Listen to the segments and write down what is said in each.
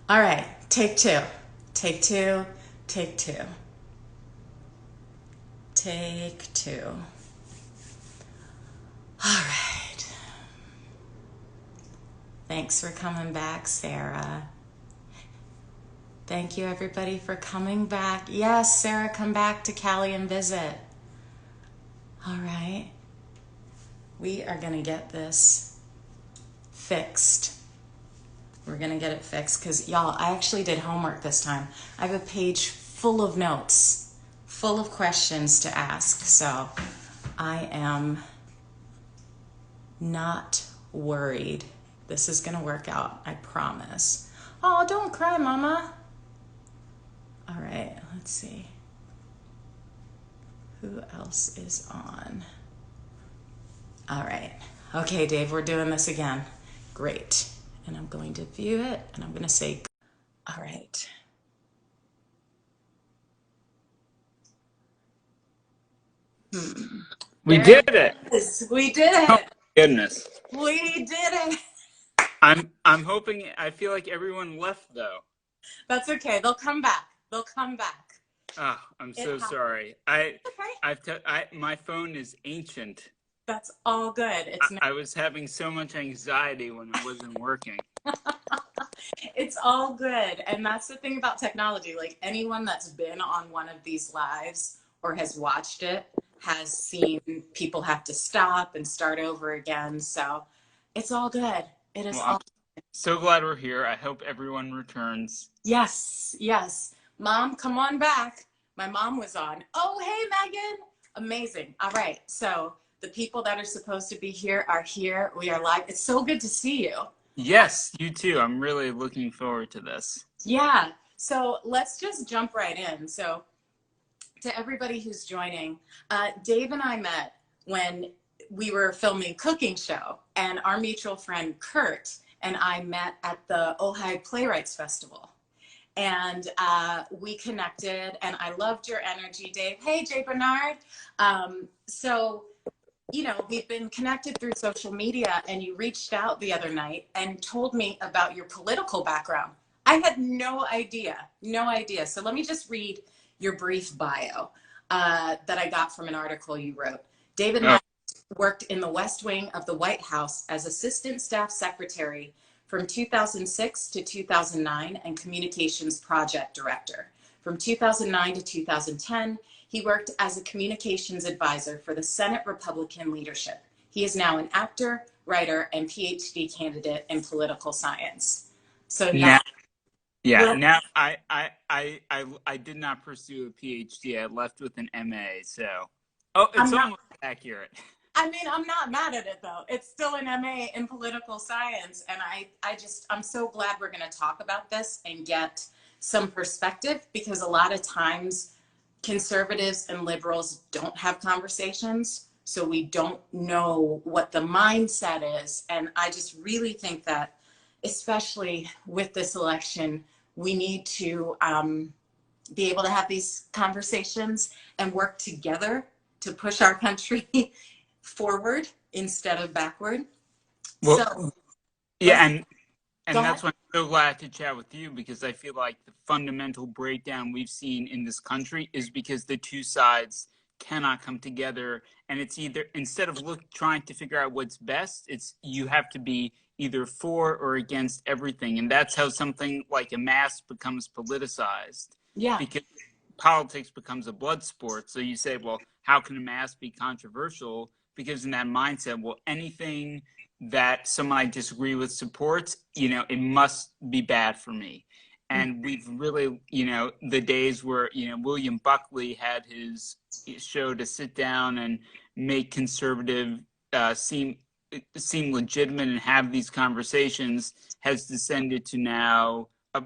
All right, take two. Take two. Take two. Take two. All right. Thanks for coming back, Sarah. Thank you, everybody, for coming back. Yes, Sarah, come back to Cali and visit. All right. We are going to get this fixed. We're going to get it fixed because, y'all, I actually did homework this time. I have a page full of notes, full of questions to ask. So I am not worried. This is going to work out. I promise. Oh, don't cry, Mama. All right, let's see. Who else is on? All right. Okay, Dave, we're doing this again. Great. And I'm going to view it and I'm going to say, all right. We There did it. it is. We did Oh it. my goodness. We did it. I'm hoping. I feel like everyone left though. That's okay. They'll come back. They'll come back. Oh, I'm It so happens. sorry. My phone is ancient. That's all good. I was having so much anxiety when it wasn't working. It's all good. And that's the thing about technology. Like anyone that's been on one of these lives or has watched it has seen people have to stop and start over again. So it's all good. It is Well, I'm all so glad we're here. I hope everyone returns. Yes, yes. Mom, come on back. My mom was on. Oh, hey, Megan. Amazing. All right. So the people that are supposed to be here are here. We are live. It's so good to see you. Yes, you too. I'm really looking forward to this. Yeah. So let's just jump right in. So to everybody who's joining, Dave and I met when we were filming Cooking Show, and our mutual friend Kurt and I met at the Ojai Playwrights Festival. And we connected, and I loved your energy, Dave. Hey, Jay Bernard. So, you know, we've been connected through social media, and you reached out the other night and told me about your political background. I had no idea, no idea. So let me just read your brief bio that I got from an article you wrote. David Oh, Meyers worked in the West Wing of the White House as Assistant Staff Secretary from 2006 to 2009 and Communications Project Director. From 2009 to 2010, he worked as a communications advisor for the Senate Republican leadership. He is now an actor, writer, and PhD candidate in political science. So now, now, yeah. well, Now, I did not pursue a PhD. I left with an MA. So, oh, I'm it's not almost accurate. I mean, I'm not mad at it though. It's still an MA in political science. And I'm so glad we're going to talk about this and get some perspective, because a lot of times conservatives and liberals don't have conversations. So we don't know what the mindset is. And I just really think that, especially with this election, we need to be able to have these conversations and work together to push our country forward instead of backward. Well, So yeah, let's go and ahead. that's why I'm so glad to chat with you, because I feel like the fundamental breakdown we've seen in this country is because the two sides cannot come together, and it's either, instead of trying to figure out what's best, it's you have to be either for or against everything, and that's how something like a mask becomes politicized, Yeah, because politics becomes a blood sport. So you say, well, how can a mask be controversial? Because in that mindset, well, anything that someone I disagree with supports, it must be bad for me. And we've really, the days where, William Buckley had his show to sit down and make conservative seem legitimate and have these conversations has descended to now a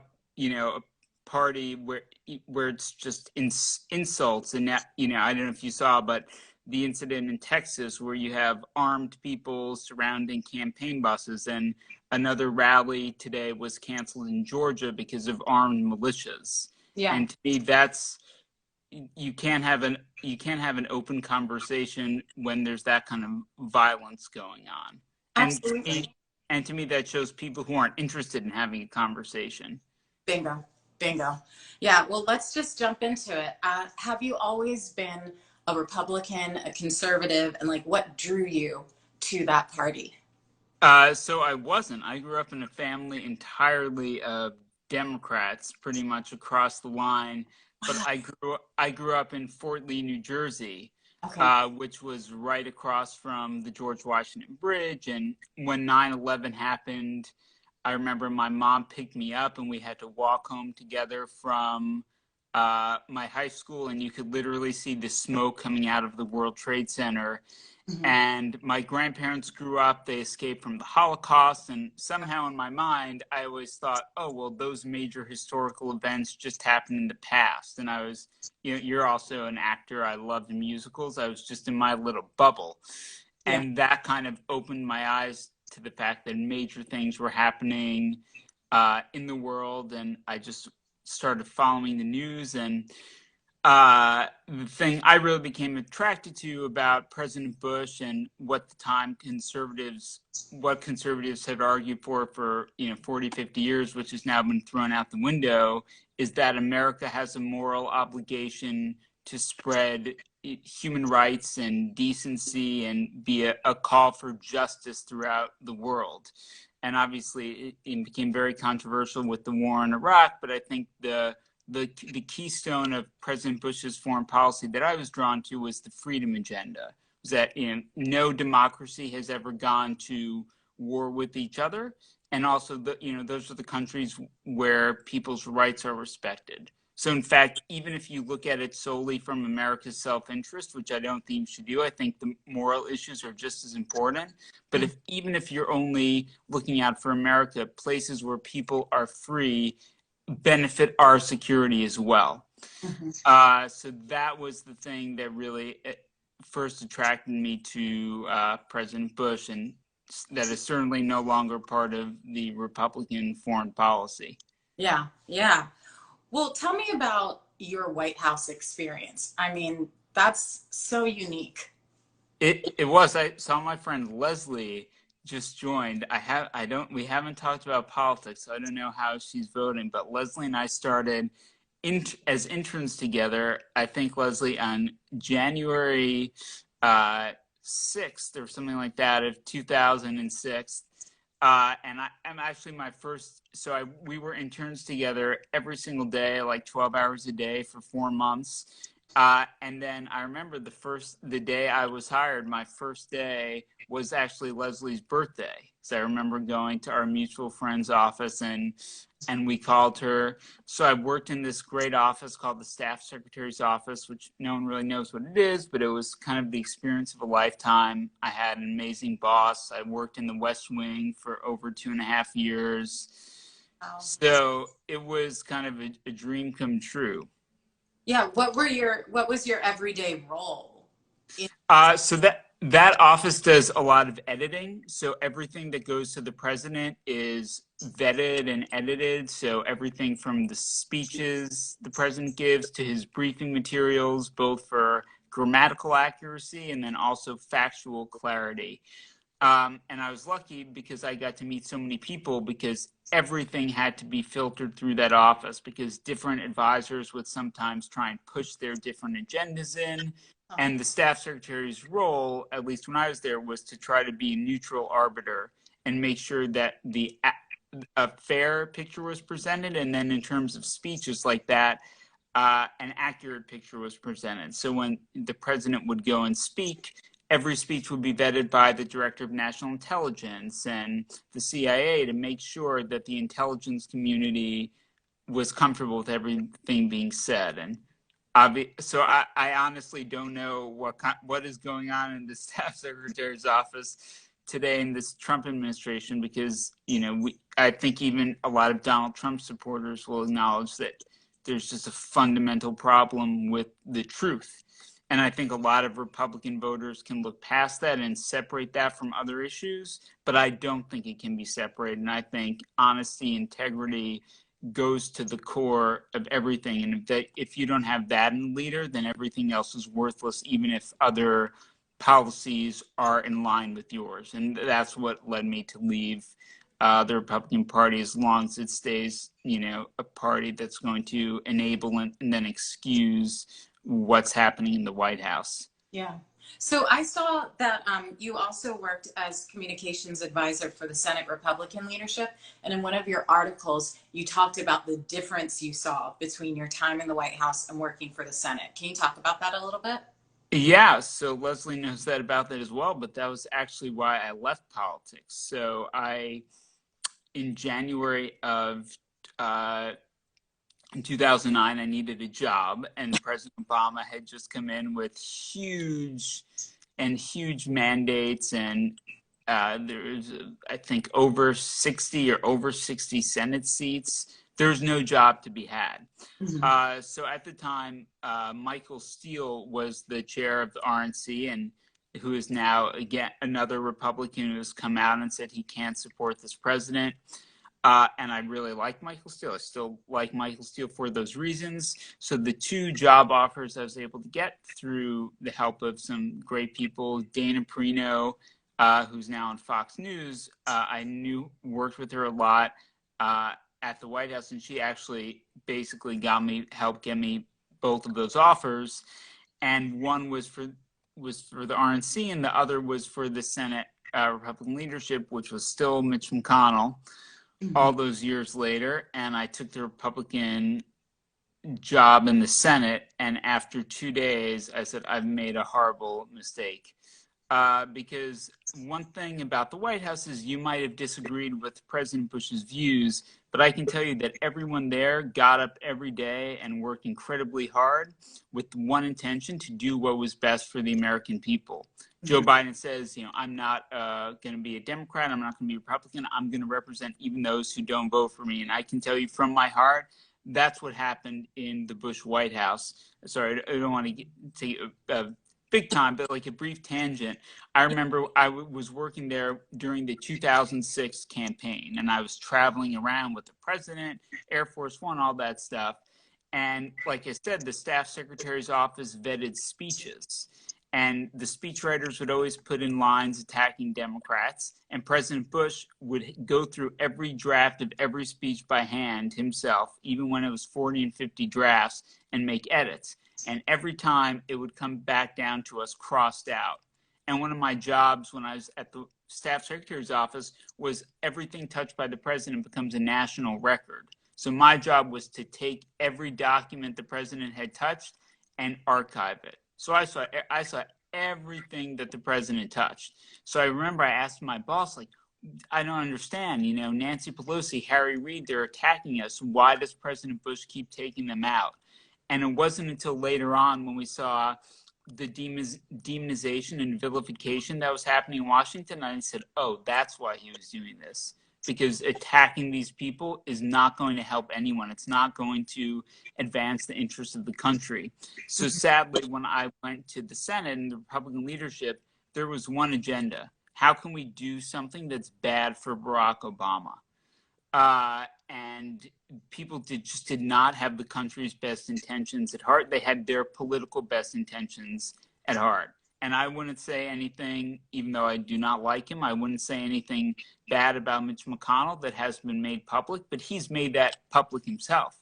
party where it's just insults. And that, I don't know if you saw, but the incident in Texas where you have armed people surrounding campaign buses, and another rally today was canceled in Georgia because of armed militias. yeah, And to me, that's you can't have an open conversation when there's that kind of violence going on. And to me, absolutely. and to me, that shows people who aren't interested in having a conversation. Bingo. Bingo. Yeah. Well, let's just jump into it. Have you always been a Republican, a conservative, and like what drew you to that party? So I wasn't. I grew up in a family entirely of Democrats, pretty much across the line. But Wow. I grew up in Fort Lee, New Jersey, Okay. which was right across from the George Washington Bridge. And when 9/11 happened, I remember my mom picked me up, and we had to walk home together from my high school, and you could literally see the smoke coming out of the World Trade Center. Hmm. And my grandparents grew up, they escaped from the Holocaust, and somehow in my mind I always thought, oh well, those major historical events just happened in the past. And I was, you're also an actor, I loved musicals, I was just in my little bubble. Yeah. And that kind of opened my eyes to the fact that major things were happening in the world. And I just started following the news. And the thing I really became attracted to about President Bush and what conservatives had argued for 40, 50 years, which has now been thrown out the window, is that America has a moral obligation to spread human rights and decency and be a call for justice throughout the world. And obviously, it became very controversial with the war in Iraq, but I think the keystone of President Bush's foreign policy that I was drawn to was the freedom agenda. Was that no democracy has ever gone to war with each other, and also those are the countries where people's rights are respected. So in fact, even if you look at it solely from America's self-interest, which I don't think you should do, I think the moral issues are just as important. But even if you're only looking out for America, places where people are free benefit our security as well. Hmm. So that was the thing that really first attracted me to President Bush, and that is certainly no longer part of the Republican foreign policy. Yeah. Yeah. Well, tell me about your White House experience. I mean, that's so unique. It was. I saw my friend Leslie just joined. We haven't talked about politics, so I don't know how she's voting, but Leslie and I started as interns together, I think, Leslie, on January 6th or something like that of 2006. I'm actually my first, we were interns together every single day, like 12 hours a day for 4 months. And then I remember the day I was hired, my first day was actually Leslie's birthday. So I remember going to our mutual friend's office and we called her. So I worked in this great office called the Staff Secretary's Office, which no one really knows what it is, but it was kind of the experience of a lifetime. I had an amazing boss. I worked in the West Wing for over 2.5 years. Wow. So it was kind of a dream come true. Yeah. What was your everyday role? So that office does a lot of editing. So everything that goes to the president is vetted and edited. So everything from the speeches the president gives to his briefing materials, both for grammatical accuracy and then also factual clarity. And I was lucky because I got to meet so many people, because everything had to be filtered through that office, because different advisors would sometimes try and push their different agendas in. Oh. And the staff secretary's role, at least when I was there, was to try to be a neutral arbiter and make sure that a fair picture was presented. And then in terms of speeches like that, an accurate picture was presented. So when the president would go and speak, every speech would be vetted by the Director of National Intelligence and the CIA to make sure that the intelligence community was comfortable with everything being said. And so I honestly don't know what is going on in the staff secretary's office today in this Trump administration, because I think even a lot of Donald Trump supporters will acknowledge that there's just a fundamental problem with the truth. And I think a lot of Republican voters can look past that and separate that from other issues, but I don't think it can be separated. And I think honesty, integrity goes to the core of everything. And if you don't have that in a leader, then everything else is worthless, even if other policies are in line with yours. And that's what led me to leave the Republican Party as long as it stays, a party that's going to enable and then excuse what's happening in the White House. Yeah. So I saw that you also worked as communications advisor for the Senate Republican leadership. And in one of your articles, you talked about the difference you saw between your time in the White House and working for the Senate. Can you talk about that a little bit? Yeah, so Leslie knows that about that as well, but that was actually why I left politics. So in January of 2009, I needed a job, and President Obama had just come in with huge mandates, and there was, I think, over 60 Senate seats. There's no job to be had. Mm-hmm. So at the time, Michael Steele was the chair of the RNC, and who is now, again, another Republican who has come out and said he can't support this president. And I really like Michael Steele. I still like Michael Steele for those reasons. So the two job offers I was able to get through the help of some great people, Dana Perino, who's now on Fox News, I worked with her a lot at the White House, and she actually basically helped get me both of those offers. And one was for the RNC, and the other was for the Senate Republican leadership, which was still Mitch McConnell. Mm-hmm. All those years later, and I took the Republican job in the Senate, and after 2 days, I said, I've made a horrible mistake. Because one thing about the White House is you might have disagreed with President Bush's views, but I can tell you that everyone there got up every day and worked incredibly hard with one intention: to do what was best for the American people. Joe Biden says, I'm not going to be a Democrat. I'm not going to be a Republican. I'm going to represent even those who don't vote for me. And I can tell you from my heart, that's what happened in the Bush White House. Sorry, I don't want to take a big time, but like a brief tangent. I remember I was working there during the 2006 campaign, and I was traveling around with the president, Air Force One, all that stuff. And like I said, the staff secretary's office vetted speeches. And the speechwriters would always put in lines attacking Democrats. And President Bush would go through every draft of every speech by hand himself, even when it was 40 and 50 drafts, and make edits. And every time it would come back down to us crossed out. And one of my jobs when I was at the staff secretary's office was everything touched by the president becomes a national record. So my job was to take every document the president had touched and archive it. So I saw everything that the president touched. So I remember I asked my boss, I don't understand, Nancy Pelosi, Harry Reid, they're attacking us. Why does President Bush keep taking them out? And it wasn't until later on when we saw the demonization and vilification that was happening in Washington, I said, oh, that's why he was doing this. Because attacking these people is not going to help anyone. It's not going to advance the interests of the country. So sadly, when I went to the Senate and the Republican leadership, there was one agenda. How can we do something that's bad for Barack Obama? And people just did not have the country's best intentions at heart. They had their political best intentions at heart. And I wouldn't say anything, even though I do not like him, I wouldn't say anything bad about Mitch McConnell that has been made public, but he's made that public himself.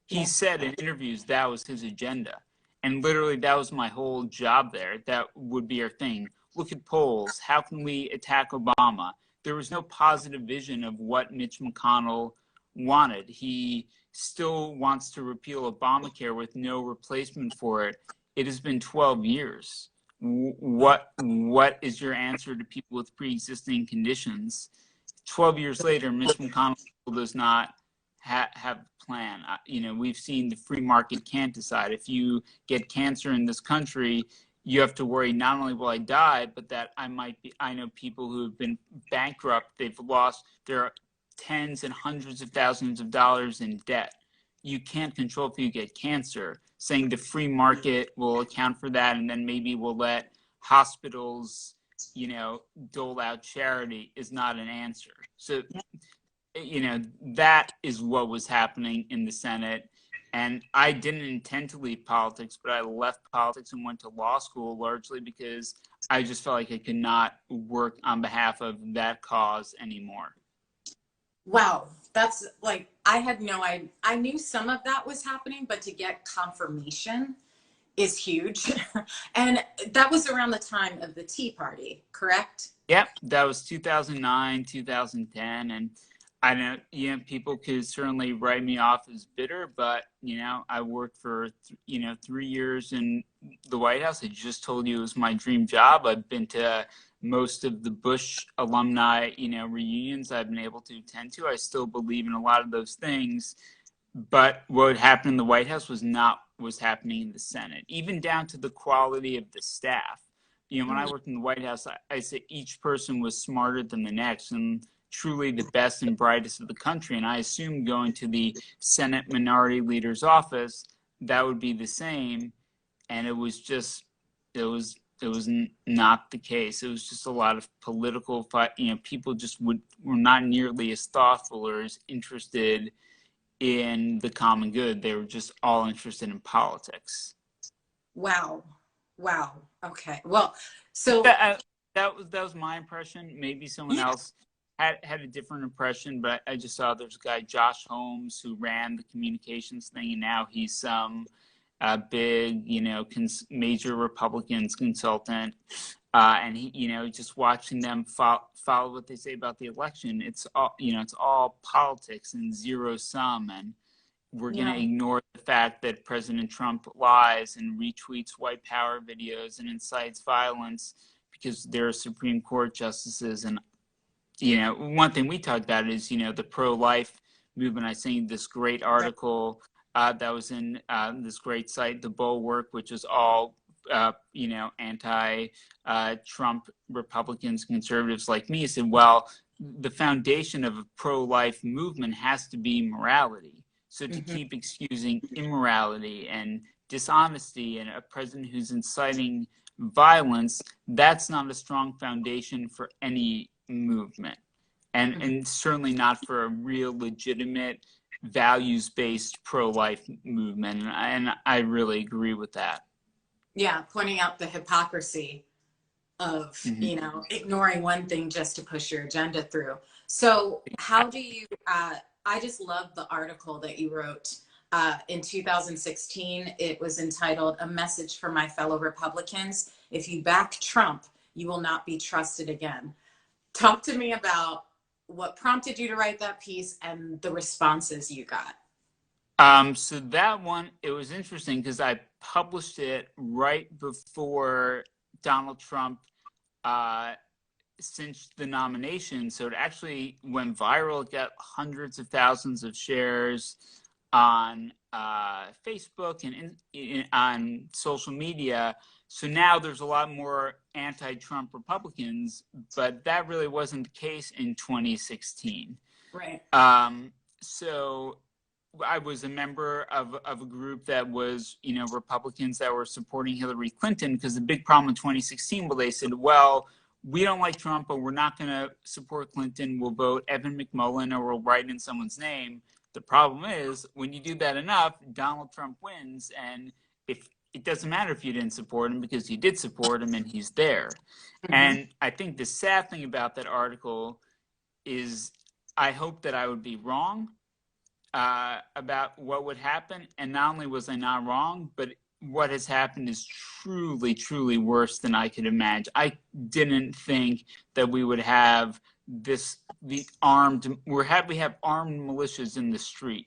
He said in interviews that was his agenda. And literally that was my whole job there. That would be our thing. Look at polls. How can we attack Obama? There was no positive vision of what Mitch McConnell wanted. He still wants to repeal Obamacare with no replacement for it. It has been 12 years. What is your answer to people with pre-existing conditions? 12 years later, Mitch McConnell does not have a plan. We've seen the free market can't decide. If you get cancer in this country, you have to worry not only will I die, but that I know people who have been bankrupt. They've lost their tens and hundreds of thousands of dollars in debt. You can't control if you get cancer. Saying the free market will account for that, and then maybe we'll let hospitals, dole out charity is not an answer. So, that is what was happening in the Senate. And I didn't intend to leave politics, but I left politics and went to law school largely because I just felt like I could not work on behalf of that cause anymore. Wow. That's like, I knew some of that was happening, but to get confirmation is huge. And that was around the time of the Tea Party, correct? Yep, that was 2009, 2010, and I know, people could certainly write me off as bitter, but I worked for 3 years in the White House. I just told you it was my dream job. I've been to most of the Bush alumni, reunions I've been able to attend to. I still believe in a lot of those things, but what happened in the White House was not what's happening in the Senate, even down to the quality of the staff. When I worked in the White House, I said each person was smarter than the next and truly the best and brightest of the country. And I assumed going to the Senate Minority Leader's office, that would be the same. And it was just, it was not the case. It was just a lot of political fight. People just were not nearly as thoughtful or as interested in the common good. They were just all interested in politics. Wow. Wow. Okay. Well, so That was my impression. Maybe someone yeah, else had a different impression, but I just saw there's a guy, Josh Holmes, who ran the communications thing, and now he's some big, major Republicans consultant. And he, just watching them follow what they say about the election, it's all politics and zero sum, and we're going yeah, to ignore the fact that President Trump lies and retweets white power videos and incites violence because there are Supreme Court justices. And, one thing we talked about is, the pro-life movement. I seen this great right. article that was in this great site, The Bulwark, which is all, anti-Trump Republicans, conservatives like me. Said, well, the foundation of a pro-life movement has to be morality. So to Mhm. keep excusing immorality and dishonesty and a president who's inciting violence, that's not a strong foundation for any movement. Mhm. And certainly not for a real legitimate values-based pro-life movement. And I really agree with that. Yeah, pointing out the hypocrisy of, Mm-hmm. ignoring one thing just to push your agenda through. So how do you, I just love the article that you wrote in 2016. It was entitled "A Message for My Fellow Republicans. If you back Trump, you will not be trusted again." Talk to me about what prompted you to write that piece and the responses you got. So that one, it was interesting because I published it right before Donald Trump uh, cinched the nomination. So it actually went viral. It got hundreds of thousands of shares on Facebook and on social media. So now there's a lot more anti-Trump Republicans, but that really wasn't the case in 2016. Right. So I was a member of a group that was, Republicans that were supporting Hillary Clinton, because the big problem in 2016, well, they said, well, we don't like Trump, but we're not going to support Clinton. We'll vote Evan McMullen or we'll write in someone's name. The problem is when you do that enough, Donald Trump wins. And if it doesn't matter if you didn't support him because you did support him and he's there. Mm-hmm. And I think the sad thing about that article is I hope that I would be wrong about what would happen. And not only was I not wrong, but what has happened is truly, truly worse than I could imagine. I didn't think that we would have we have armed militias in the street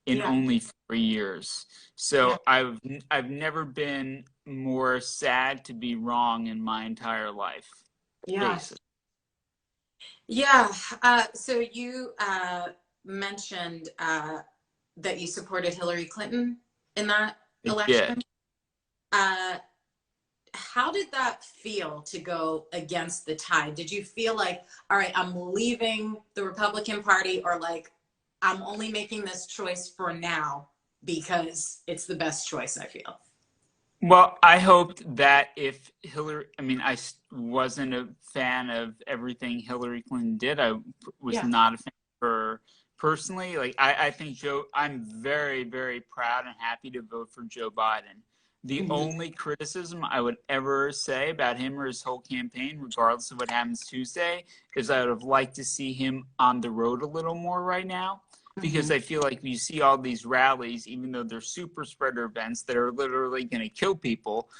in Yeah. only 4 years. Yeah. So I've never been more sad to be wrong in my entire life, Yeah. basically. Yeah. So you mentioned that you supported Hillary Clinton in that I did. election. How did that feel to go against the tide? Did you feel like, all right, I'm leaving the Republican Party, or like, I'm only making this choice for now because it's the best choice, I feel? Well, I hoped that if I wasn't a fan of everything Hillary Clinton did. I was Yeah. not a fan of her personally. Like, I think I'm very, very proud and happy to vote for Joe Biden. The only criticism I would ever say about him or his whole campaign, regardless of what happens Tuesday, is I would have liked to see him on the road a little more right now, because I feel like you see all these rallies, even though they're super spreader events that are literally going to kill people,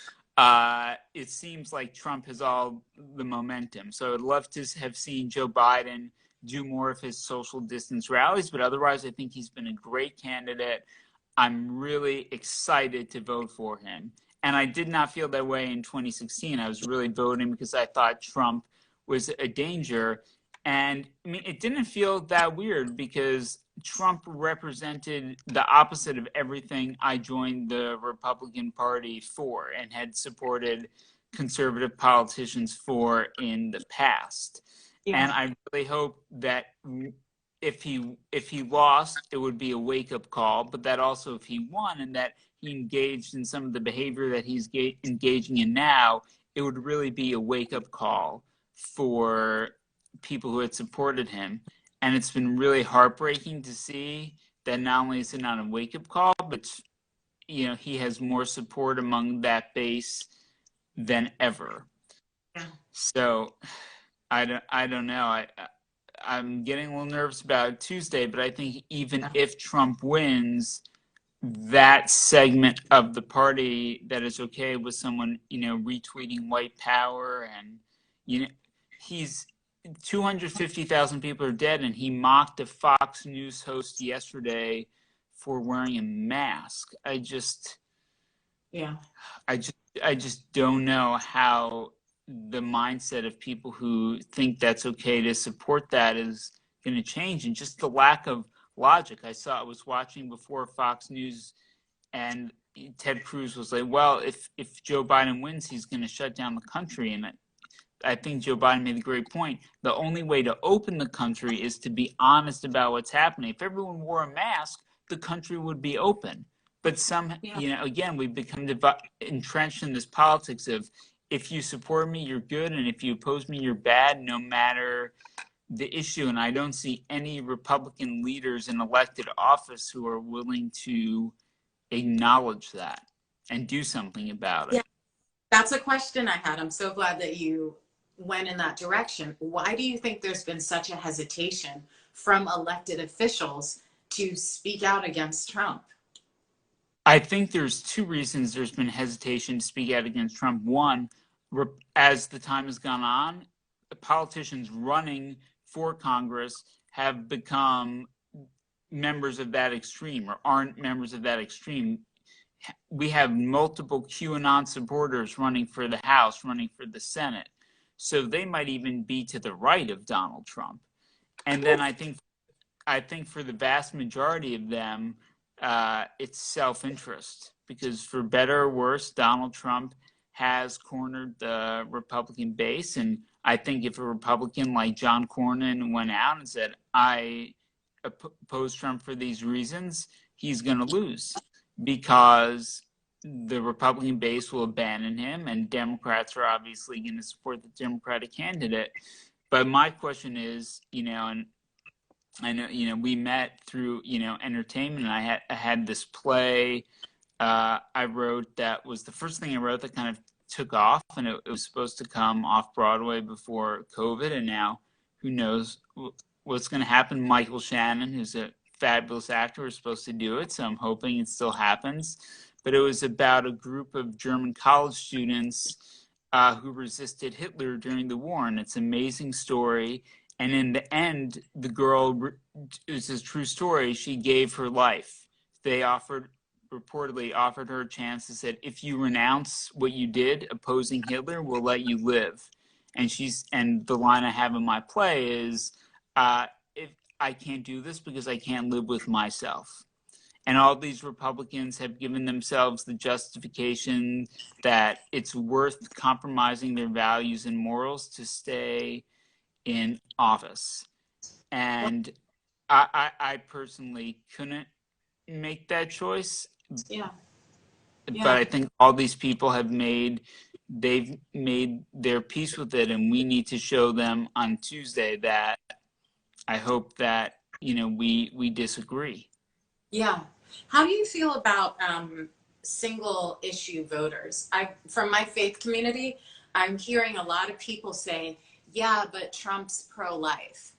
it seems like Trump has all the momentum. So I'd love to have seen Joe Biden do more of his social distance rallies, but otherwise I think he's been a great candidate. I'm really excited to vote for him. And I did not feel that way in 2016. I was really voting because I thought Trump was a danger. And I mean, it didn't feel that weird because Trump represented the opposite of everything I joined the Republican Party for and had supported conservative politicians for in the past. Yeah. And I really hope that if he lost, it would be a wake-up call, but that also if he won and that he engaged in some of the behavior that he's engaging in now, it would really be a wake-up call for people who had supported him. And it's been really heartbreaking to see that not only is it not a wake-up call, but he has more support among that base than ever. Yeah. So I don't know. I'm getting a little nervous about Tuesday, but I think even if Trump wins, that segment of the party that is okay with someone, retweeting white power and, he's 250,000 people are dead, and he mocked a Fox News host yesterday for wearing a mask. I just don't know how the mindset of people who think that's okay to support that is going to change, and just the lack of logic. I was watching before Fox News, and Ted Cruz was like, well, if Joe Biden wins, he's going to shut down the country. And I think Joe Biden made a great point. The only way to open the country is to be honest about what's happening. If everyone wore a mask, the country would be open. But again, we've become entrenched in this politics of, if you support me, you're good, and if you oppose me, you're bad, no matter the issue. And I don't see any Republican leaders in elected office who are willing to acknowledge that and do something about it. Yeah, that's a question I had. I'm so glad that you went in that direction. Why do you think there's been such a hesitation from elected officials to speak out against Trump? I think there's two reasons there's been hesitation to speak out against Trump. One, as the time has gone on, the politicians running for Congress have become members of that extreme or aren't members of that extreme. We have multiple QAnon supporters running for the House, running for the Senate. So they might even be to the right of Donald Trump. And then I think for the vast majority of them, it's self-interest, because for better or worse, Donald Trump has cornered the Republican base. And I think if a Republican like John Cornyn went out and said, I oppose Trump for these reasons, he's going to lose, because the Republican base will abandon him, and Democrats are obviously going to support the Democratic candidate. But my question is, and I know, we met through, entertainment, and I had this play I wrote that was the first thing I wrote that kind of took off, and it was supposed to come off Broadway before COVID, and now who knows what's going to happen. Michael Shannon, who's a fabulous actor, is supposed to do it, so I'm hoping it still happens. But it was about a group of German college students who resisted Hitler during the war, and it's an amazing story. And in the end, the girl, it's a true story, she gave her life. They reportedly offered her a chance and said, if you renounce what you did opposing Hitler, we'll let you live. And the line I have in my play is, if I can't do this because I can't live with myself. And all these Republicans have given themselves the justification that it's worth compromising their values and morals to stay in office. And I personally couldn't make that choice. Yeah. But I think all these people they've made their peace with it, and we need to show them on Tuesday that I hope that, we disagree. Yeah. How do you feel about single issue voters. From my faith community, I'm hearing a lot of people say, yeah, but Trump's pro-life.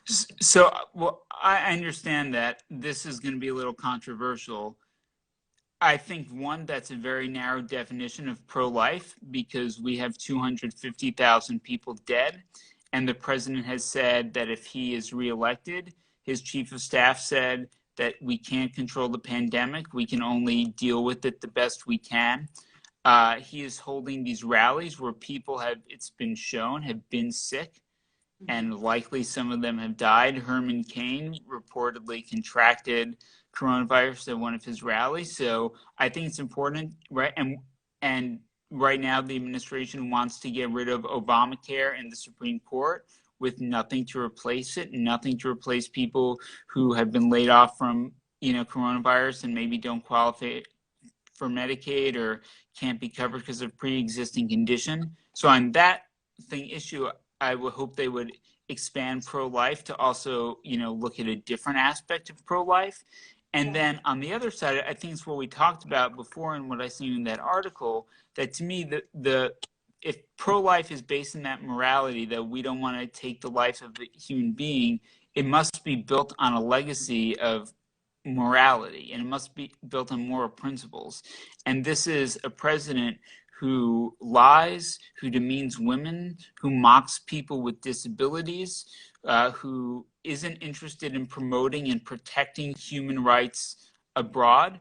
So, well, I understand that this is going to be a little controversial. I think one, that's a very narrow definition of pro-life because we have 250,000 people dead, and the president has said that if he is reelected, his chief of staff said that we can't control the pandemic, we can only deal with it the best we can. He is holding these rallies where people have, it's been shown, have been sick, and likely some of them have died. Herman Cain reportedly contracted coronavirus at one of his rallies. So I think it's important, right? And right now the administration wants to get rid of Obamacare in the Supreme Court with nothing to replace it, nothing to replace people who have been laid off from, coronavirus and maybe don't qualify for Medicaid or can't be covered because of pre-existing condition. So on that issue, I would hope they would expand pro-life to also, look at a different aspect of pro-life. And then on the other side, I think it's what we talked about before and what I see in that article, that to me, if pro-life is based in that morality, that we don't want to take the life of a human being, it must be built on a legacy of morality, and it must be built on moral principles. And this is a president who lies, who demeans women, who mocks people with disabilities, who isn't interested in promoting and protecting human rights abroad,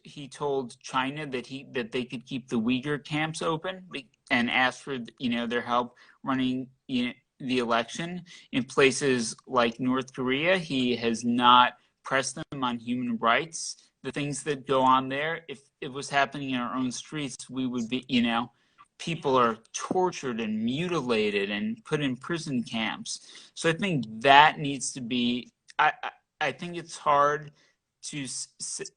he told China that they could keep the Uyghur camps open and asked for their help running the election. In places like North Korea, he has not pressed them on human rights. The things that go on there, if it was happening in our own streets, we would be, people are tortured and mutilated and put in prison camps. So I think that needs to be, I think it's hard to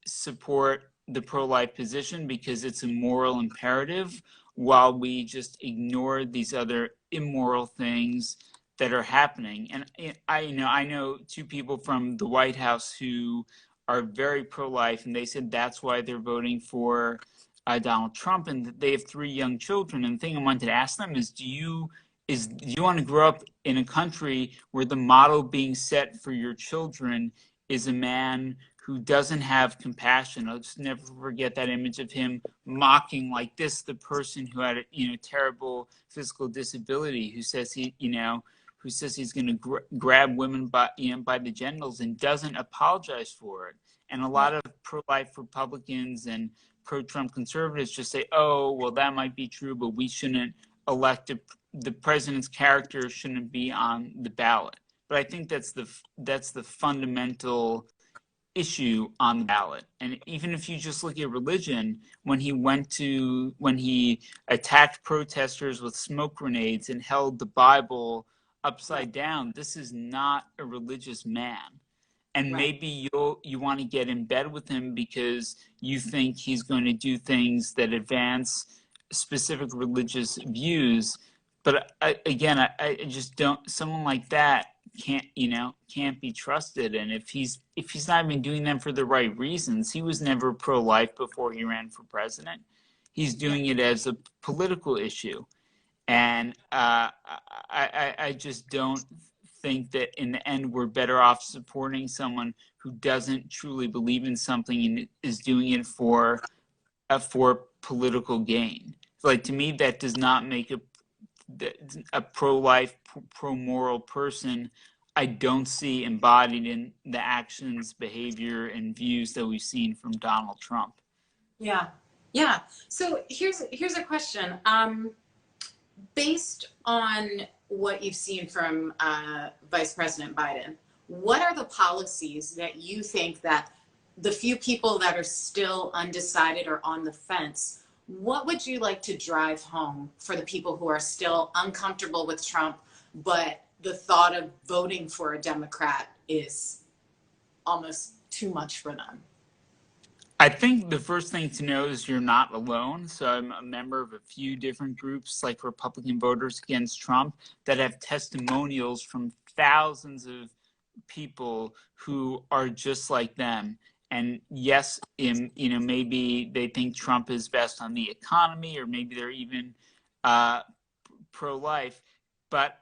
support the pro-life position because it's a moral imperative while we just ignore these other immoral things that are happening. And I know two people from the White House who are very pro-life, and they said that's why they're voting for Donald Trump, and they have 3 young children. And the thing I wanted to ask them is, do you want to grow up in a country where the model being set for your children is a man who doesn't have compassion? I'll just never forget that image of him mocking like this the person who had a terrible physical disability, who says he's going to grab women by the genitals and doesn't apologize for it. And a lot of pro-life Republicans and pro-Trump conservatives just say, oh, well, that might be true, but we shouldn't elect the president's character shouldn't be on the ballot. But I think that's the fundamental issue on the ballot. And even if you just look at religion, when he attacked protesters with smoke grenades and held the Bible upside down, this is not a religious man. And maybe you want to get in bed with him because you think he's going to do things that advance specific religious views. But I just don't. Someone like that can't be trusted. And if he's not even doing them for the right reasons, he was never pro-life before he ran for president. He's doing it as a political issue. And I just don't think that in the end we're better off supporting someone who doesn't truly believe in something and is doing it for political gain. Like, to me, that does not make a pro-life, pro-moral person. I don't see embodied in the actions, behavior, and views that we've seen from Donald Trump. Yeah. So here's a question. Based on what you've seen from Vice President Biden, what are the policies that you think that the few people that are still undecided or on the fence, what would you like to drive home for the people who are still uncomfortable with Trump, but the thought of voting for a Democrat is almost too much for them? I think the first thing to know is you're not alone. So I'm a member of a few different groups like Republican Voters Against Trump that have testimonials from thousands of people who are just like them. And yes, maybe they think Trump is best on the economy, or maybe they're even pro-life. But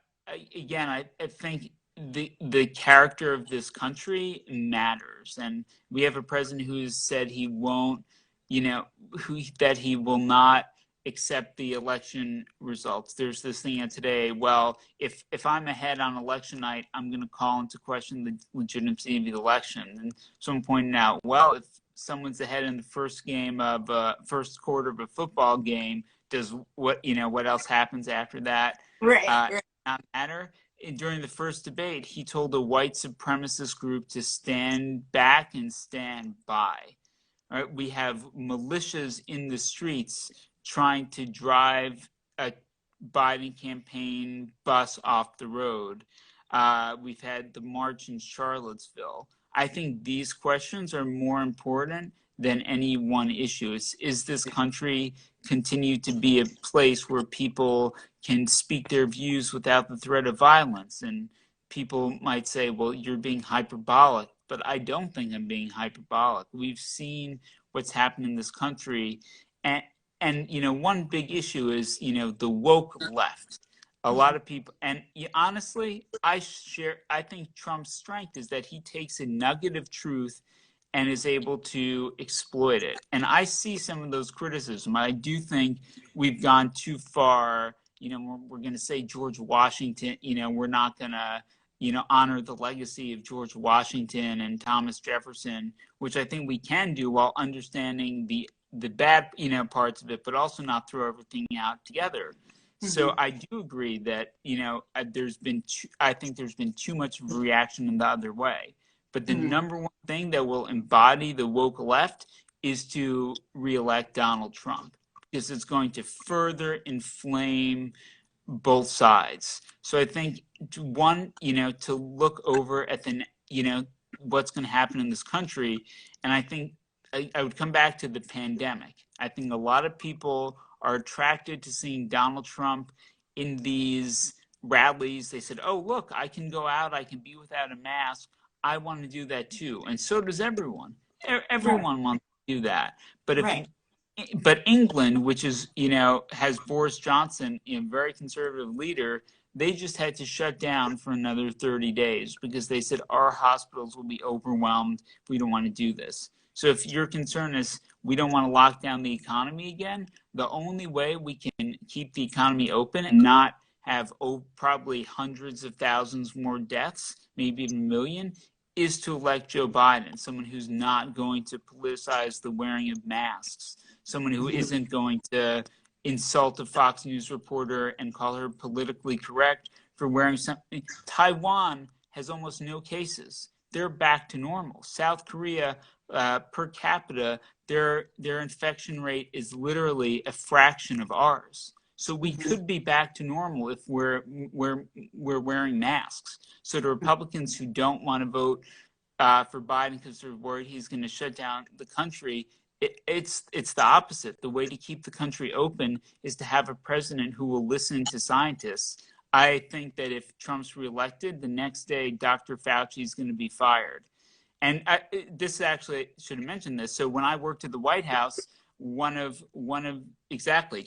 again, I think the character of this country matters, and we have a president who's said he won't, that he will not accept the election results. There's this thing today, well, if I'm ahead on election night, I'm going to call into question the legitimacy of the election. And someone pointed out, well, if someone's ahead in the first quarter of a football game, does what else happens after that Right. not matter? During the first debate, he told a white supremacist group to stand back and stand by. Right? We have militias in the streets trying to drive a Biden campaign bus off the road. We've had the march in Charlottesville. I think these questions are more important than any one issue. Is this country continue to be a place where people can speak their views without the threat of violence? And people might say, well, you're being hyperbolic, but I don't think I'm being hyperbolic. We've seen what's happened in this country. And one big issue is, the woke left. A lot of people, and honestly, I think Trump's strength is that he takes a nugget of truth and is able to exploit it. And I see some of those criticisms. I do think we've gone too far. We're going to say George Washington, we're not going to, honor the legacy of George Washington and Thomas Jefferson, which I think we can do while understanding the bad, parts of it, but also not throw everything out together. Mm-hmm. So I do agree that, I think there's been too much of a reaction in the other way. But the number one thing that will embody the woke left is to reelect Donald Trump, because it's going to further inflame both sides. So I think to look over at what's going to happen in this country. And I think I would come back to the pandemic. I think a lot of people are attracted to seeing Donald Trump in these rallies. They said, oh, look, I can go out, I can be without a mask. I want to do that too. And so does everyone. Everyone wants to do that. But but England, which is, has Boris Johnson, a very conservative leader, they just had to shut down for another 30 days because they said our hospitals will be overwhelmed if we don't want to do this. So if your concern is we don't want to lock down the economy again, the only way we can keep the economy open and not have probably hundreds of thousands more deaths, maybe even a million, is to elect Joe Biden, someone who's not going to politicize the wearing of masks, someone who isn't going to insult a Fox News reporter and call her politically correct for wearing something. Taiwan has almost no cases. They're back to normal. South Korea, per capita, their infection rate is literally a fraction of ours. So we could be back to normal if we're wearing masks. So the Republicans who don't want to vote for Biden because they're worried he's going to shut down the country, it's the opposite. The way to keep the country open is to have a president who will listen to scientists. I think that if Trump's reelected, the next day Dr. Fauci is going to be fired. And this actually should have mentioned this. So when I worked at the White House,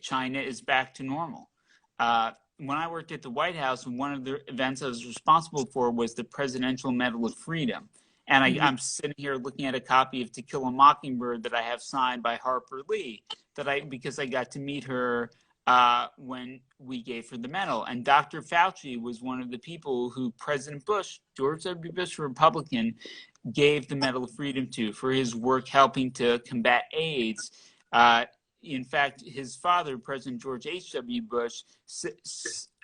China is back to normal. When I worked at the White House, one of the events I was responsible for was the Presidential Medal of Freedom. And I'm sitting here looking at a copy of To Kill a Mockingbird that I have signed by Harper Lee, because I got to meet her when we gave her the medal. And Dr. Fauci was one of the people who President Bush, George W. Bush, Republican, gave the Medal of Freedom to for his work helping to combat AIDS. In fact, his father, President George H.W. Bush,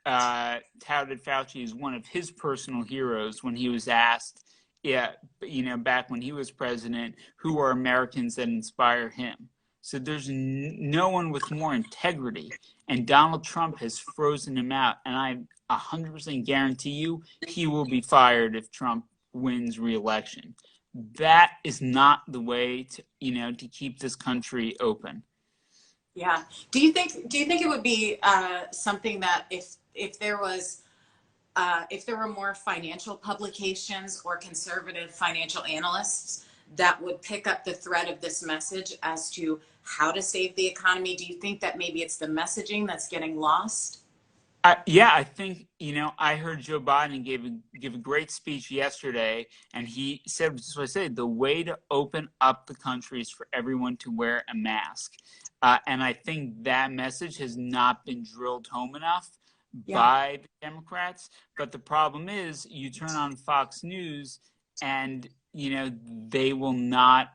touted Fauci as one of his personal heroes when he was asked, back when he was president, who are Americans that inspire him. So there's no one with more integrity. And Donald Trump has frozen him out. And I 100% guarantee you he will be fired if Trump wins re-election. That is not the way to keep this country open. Yeah. Do you think it would be something that if there were more financial publications or conservative financial analysts that would pick up the thread of this message as to how to save the economy? Do you think that maybe it's the messaging that's getting lost? Yeah, I think, I heard Joe Biden give a great speech yesterday, and he said, just what I said, the way to open up the country is for everyone to wear a mask. And I think that message has not been drilled home enough by the Democrats. But the problem is, you turn on Fox News and, they will not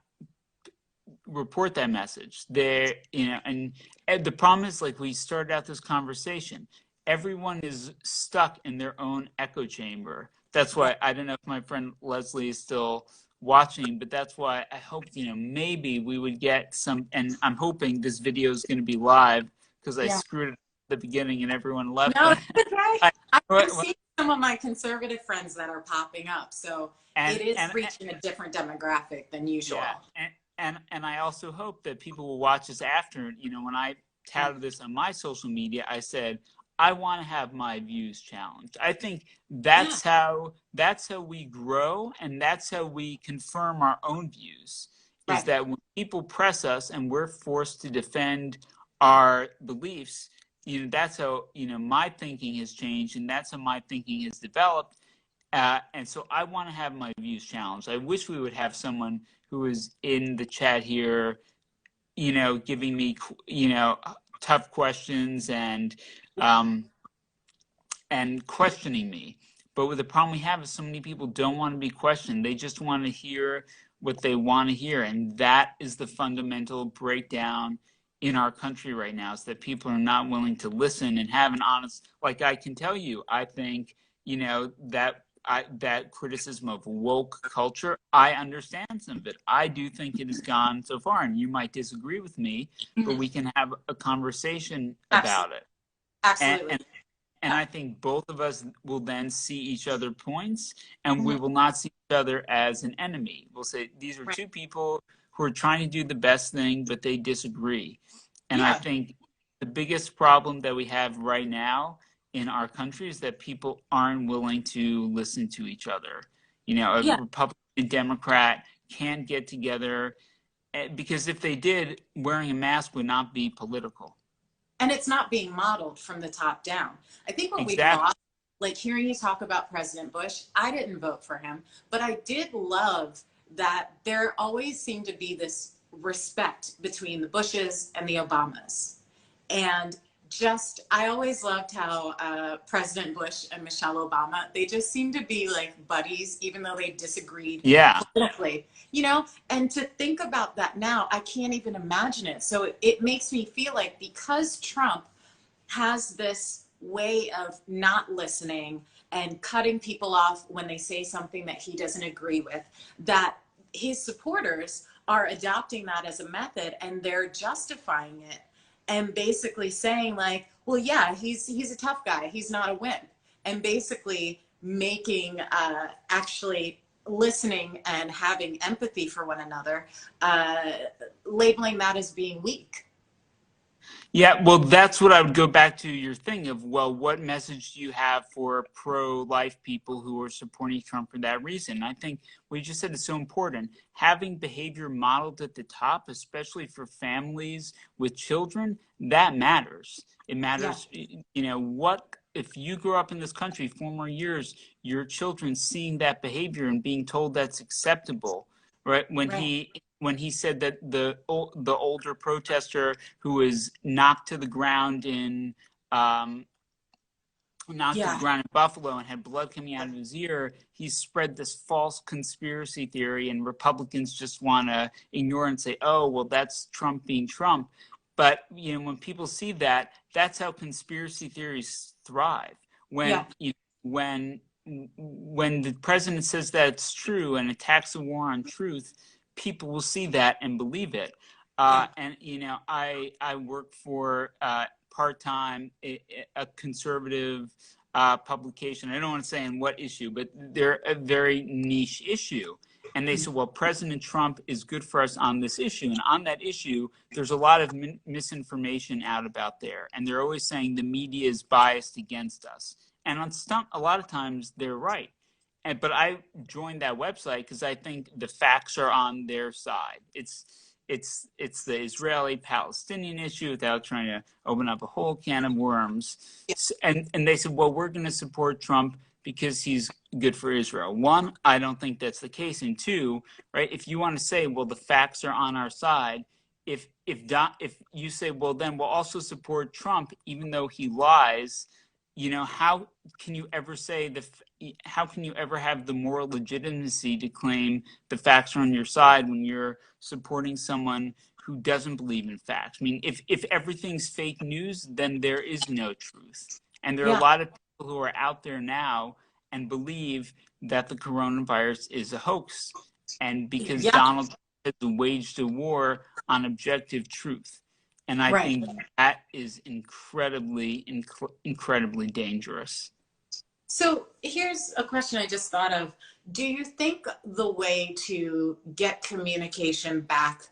report that message. And the problem is, like we started out this conversation, everyone is stuck in their own echo chamber. That's why I don't know if my friend Leslie is still watching, but that's why I hope, maybe we would get some, and I'm hoping this video is going to be live because I screwed it at the beginning and everyone left. No, it's okay. I'm Well, seeing some of my conservative friends that are popping up. So it is reaching a different demographic than usual. Yeah, and I also hope that people will watch this after. When I touted this on my social media, I said, I want to have my views challenged. I think that's how we grow, and that's how we confirm our own views. Is that when people press us and we're forced to defend our beliefs, that's how my thinking has changed, and that's how my thinking has developed. And so I want to have my views challenged. I wish we would have someone who is in the chat here, giving me, tough questions and questioning me. But with the problem we have is so many people don't want to be questioned. They just want to hear what they want to hear. And that is the fundamental breakdown in our country right now, is that people are not willing to listen and have an honest, like I can tell you, I think, that criticism of woke culture, I understand some of it. I do think it has gone so far, and you might disagree with me, but we can have a conversation about it. Absolutely. And I think both of us will then see each other points, and we will not see each other as an enemy. We'll say these are two people who are trying to do the best thing, but they disagree. And I think the biggest problem that we have right now in our country is that people aren't willing to listen to each other. A Republican, Democrat can't get together, because if they did, wearing a mask would not be political. And it's not being modeled from the top down. I think what we've lost, like hearing you talk about President Bush, I didn't vote for him, but I did love that there always seemed to be this respect between the Bushes and the Obamas. And I always loved how President Bush and Michelle Obama, they just seemed to be like buddies, even though they disagreed politically, and to think about that now, I can't even imagine it. So it makes me feel like, because Trump has this way of not listening and cutting people off when they say something that he doesn't agree with, that his supporters are adopting that as a method, and they're justifying it and basically saying like, well, yeah, he's a tough guy, he's not a wimp, and basically making actually listening and having empathy for one another, labeling that as being weak. Yeah, well, that's what I would go back to your thing of, well, what message do you have for pro-life people who are supporting Trump for that reason? I think what you just said is so important. Having behavior modeled at the top, especially for families with children, that matters. It matters, what if you grew up in this country 4 more years, your children seeing that behavior and being told that's acceptable, right? When he said that the older protester who was knocked to the ground in Buffalo and had blood coming out of his ear, he spread this false conspiracy theory, and Republicans just want to ignore it and say, oh, well, that's Trump being Trump. But when people see that, that's how conspiracy theories thrive. When the president says that it's true and attacks the war on truth, people will see that and believe it. And I work for part-time a conservative publication. I don't want to say in what issue, but they're a very niche issue. And they said, well, President Trump is good for us on this issue. And on that issue, there's a lot of misinformation out about there. And they're always saying the media is biased against us. And a lot of times they're right. but I joined that website because I think the facts are on their side. It's the Israeli-Palestinian issue without trying to open up a whole can of worms. And they said, well, we're going to support Trump because he's good for Israel. One, I don't think that's the case. And two, right, if you want to say, well, the facts are on our side, if you say, well, then we'll also support Trump even though he lies, how can you ever say how can you ever have the moral legitimacy to claim the facts are on your side when you're supporting someone who doesn't believe in facts? I mean, if everything's fake news, then there is no truth. And there are a lot of people who are out there now and believe that the coronavirus is a hoax. And because Donald Trump has waged a war on objective truth. And I think that is incredibly dangerous. So here's a question I just thought of. Do you think the way to get communication back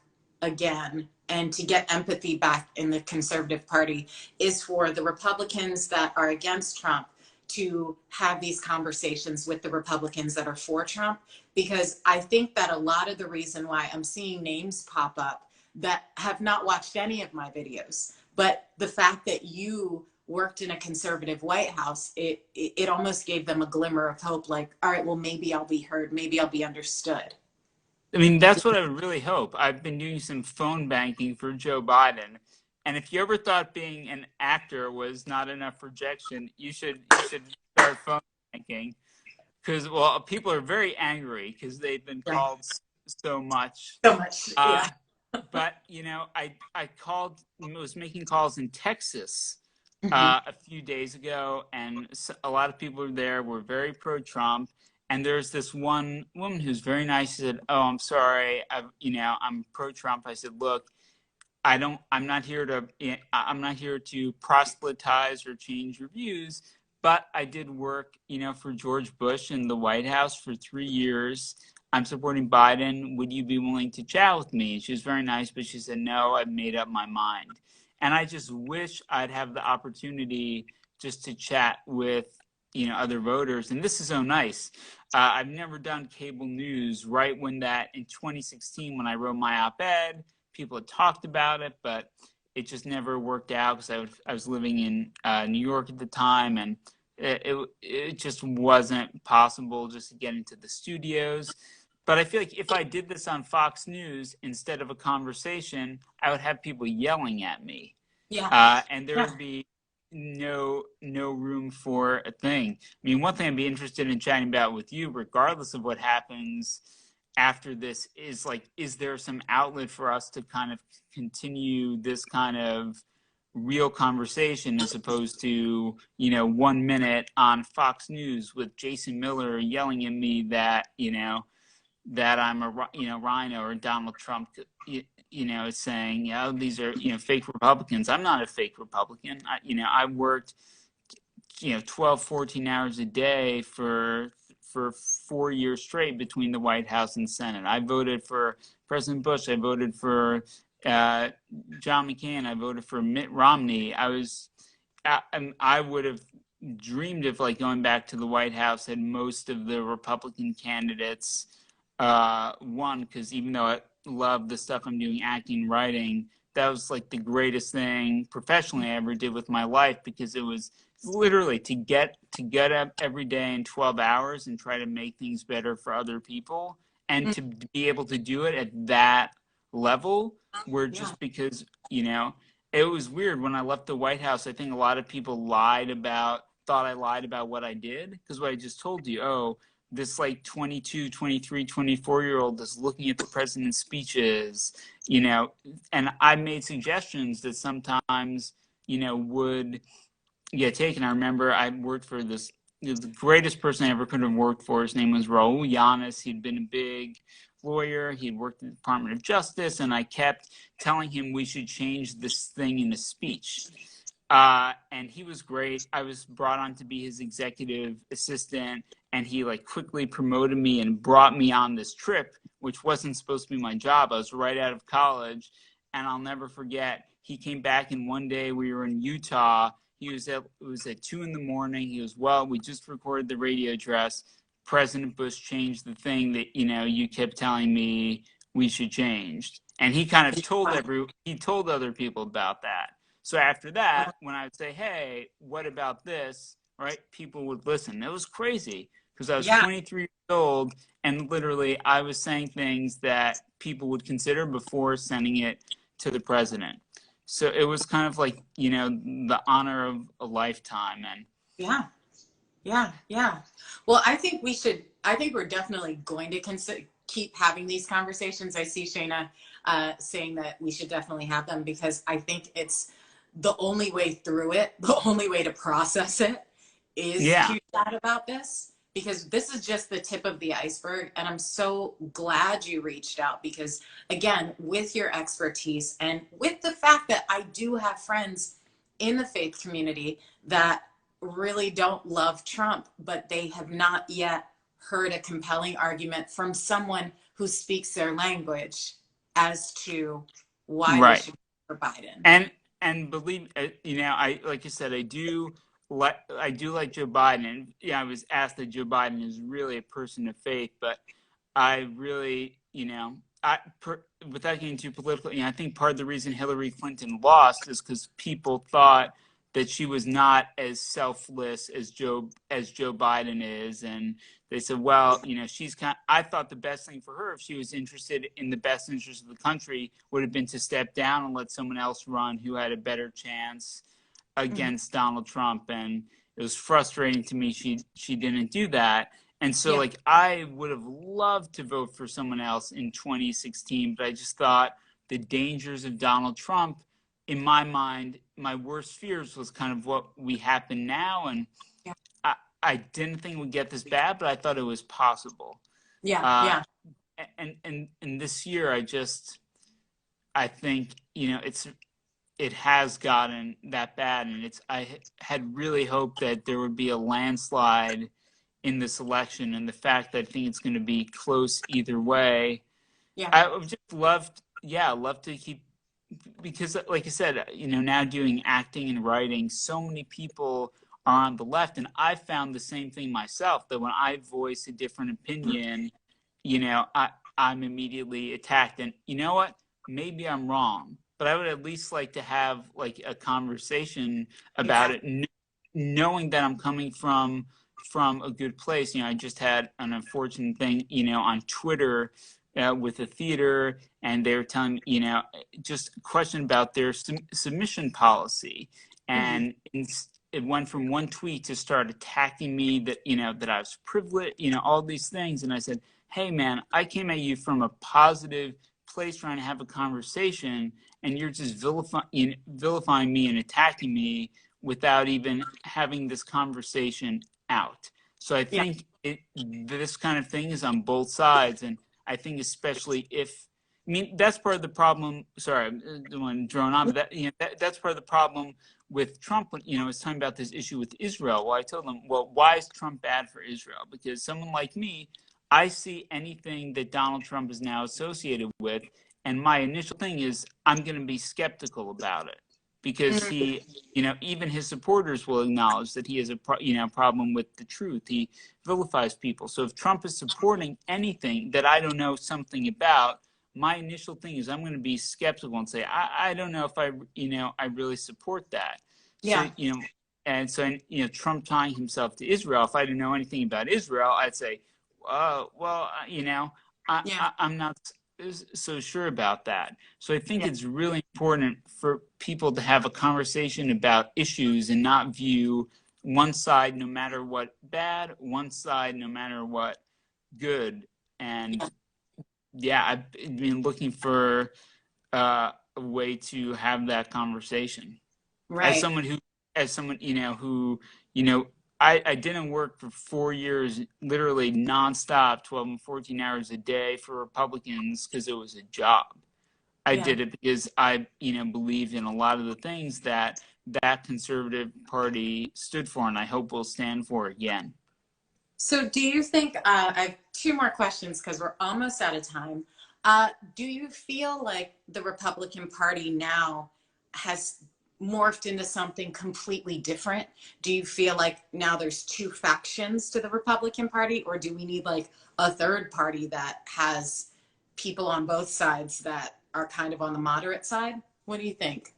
again and to get empathy back in the Conservative Party is for the Republicans that are against Trump to have these conversations with the Republicans that are for Trump? Because I think that a lot of the reason why I'm seeing names pop up that have not watched any of my videos, but the fact that you worked in a conservative White House, it almost gave them a glimmer of hope, like, all right, well, maybe I'll be heard, maybe I'll be understood. I mean, that's what I would really hope. I've been doing some phone banking for Joe Biden, and if you ever thought being an actor was not enough rejection, you should start phone banking, because, well, people are very angry because they've been called so much. So much, yeah. But, I was making calls in Texas a few days ago, and a lot of people there were very pro-Trump. And there's this one woman who's very nice. She said, "Oh, I'm sorry. I'm pro-Trump." I said, "Look, I'm not here to proselytize or change your views, but I did work, for George Bush in the White House for 3 years. I'm supporting Biden. Would you be willing to chat with me?" She was very nice, but she said, "No, I've made up my mind." And I just wish I'd have the opportunity just to chat with, other voters. And this is so nice. I've never done cable news right when in 2016, when I wrote my op-ed, people had talked about it, but it just never worked out because I was living in New York at the time, and it just wasn't possible just to get into the studios. But I feel like if I did this on Fox News instead of a conversation, I would have people yelling at me. Yeah. And there would be no room for a thing. I mean, one thing I'd be interested in chatting about with you, regardless of what happens after this, is like, is there some outlet for us to kind of continue this kind of real conversation as opposed to 1 minute on Fox News with Jason Miller yelling at me that that I'm a rhino, or Donald Trump is saying these are fake Republicans. I'm not a fake Republican. I worked 12, 14 hours a day for 4 years straight between the White House and Senate. I voted for President Bush. I voted for John McCain. I voted for Mitt Romney. I would have dreamed of going back to the White House had most of the Republican candidates won, because even though I love the stuff I'm doing, acting, writing, that was like the greatest thing professionally I ever did with my life, because it was literally to get up every day in 12 hours and try to make things better for other people, and to be able to do it at that level, where just because it was weird when I left the White House. I think a lot of people thought I lied about what I did, because what I just told you, this 22, 23, 24-year-old is looking at the president's speeches, and I made suggestions that sometimes, would get taken. I remember I worked for the greatest person I ever could have worked for. His name was Raul Yanis. He'd been a big lawyer. He'd worked in the Department of Justice, and I kept telling him we should change this thing in a speech. And he was great. I was brought on to be his executive assistant, and he quickly promoted me and brought me on this trip, which wasn't supposed to be my job. I was right out of college, and I'll never forget, he came back, and one day we were in Utah. It was at 2 a.m. He goes, "Well, we just recorded the radio address. President Bush changed the thing that, you kept telling me we should change. And he kind of told other people about that. So after that, when I would say, hey, what about this? Right? People would listen. It was crazy because I was 23 years old and literally I was saying things that people would consider before sending it to the president. So it was kind of like, the honor of a lifetime. And yeah. Well, I think we're definitely going to keep having these conversations. I see Shayna saying that we should definitely have them because I think it's the only way through it, the only way to process it is to chat about this, because this is just the tip of the iceberg. And I'm so glad you reached out because, again, with your expertise and with the fact that I do have friends in the faith community that really don't love Trump, but they have not yet heard a compelling argument from someone who speaks their language as to why we should vote for Biden. And believe, I like you said, I do like Joe Biden. And I was asked that Joe Biden is really a person of faith, but I really, without getting too political, I think part of the reason Hillary Clinton lost is because people thought that she was not as selfless as Joe Biden is, and they said, well, I thought the best thing for her, if she was interested in the best interest of the country, would have been to step down and let someone else run who had a better chance against Donald Trump. And it was frustrating to me she didn't do that. And so I would have loved to vote for someone else in 2016, but I just thought the dangers of Donald Trump, in my mind, my worst fears was kind of what we happen now. And I didn't think we'd get this bad, but I thought it was possible. And this year, I think, it has gotten that bad. And I had really hoped that there would be a landslide in this election. And the fact that I think it's going to be close either way. I would just love to keep, because like I said, now doing acting and writing, so many people are on the left, and I found the same thing myself, that when I voice a different opinion, I'm immediately attacked. And you know what? Maybe I'm wrong, but I would at least like to have like a conversation about it, knowing that I'm coming from a good place. I just had an unfortunate thing, on Twitter with a theater, and they were telling me, just a question about their submission policy. And it went from one tweet to start attacking me that, that I was privileged, all these things. And I said, hey, man, I came at you from a positive place trying to have a conversation, and you're just vilifying me and attacking me without even having this conversation out. So I think this kind of thing is on both sides. And I think especially that's part of the problem. Sorry, I don't want to drone on, but that's part of the problem with Trump. It's talking about this issue with Israel. Well, I told them, well, why is Trump bad for Israel? Because someone like me, I see anything that Donald Trump is now associated with, and my initial thing is I'm going to be skeptical about it. Because he, even his supporters will acknowledge that he has a problem with the truth. He vilifies people. So if Trump is supporting anything that I don't know something about, my initial thing is I'm going to be skeptical and say, I don't know if I really support that. So, and so, Trump tying himself to Israel, if I didn't know anything about Israel, I'd say, well, I'm not so sure about that. So I think it's really important for people to have a conversation about issues and not view one side no matter what bad, one side no matter what good. And I've been looking for a way to have that conversation. As someone who I didn't work for 4 years, literally nonstop, 12 and 14 hours a day for Republicans because it was a job. I did it because I, believed in a lot of the things that conservative party stood for, and I hope will stand for again. So do you think, I have two more questions because we're almost out of time. Do you feel like the Republican Party now has morphed into something completely different? Do you feel like now there's two factions to the Republican Party, or do we need like a third party that has people on both sides that are kind of on the moderate side? What do you think?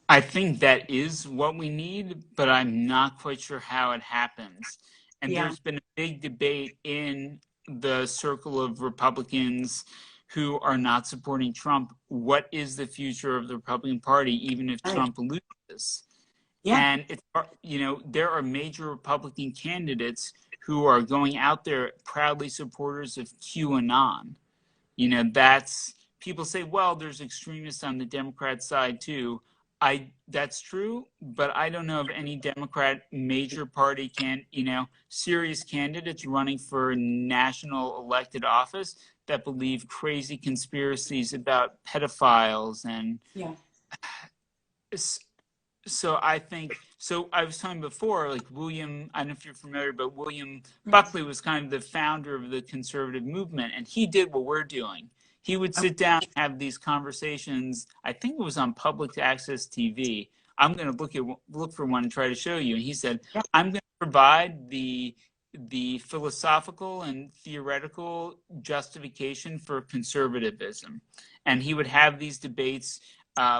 I think that is what we need, but I'm not quite sure how it happens. And Yeah. there's been a big debate in the circle of Republicans who are not supporting Trump. What is the future of the Republican Party, even if Right. Trump loses? Yeah. And it's, there are major Republican candidates who are going out there proudly supporters of QAnon. That's people say, well, there's extremists on the Democrat side too. That's true, but I don't know of any Democrat major party serious candidates running for national elected office that believe crazy conspiracies about pedophiles and Yeah. so I was talking before, like William, I don't know if you're familiar, but William Buckley was kind of the founder of the conservative movement, and he did what we're doing. He would sit down and have these conversations. I think it was on public access TV. I'm going to look for one and try to show you. And he said, Yeah. I'm going to provide the philosophical and theoretical justification for conservatism. And he would have these debates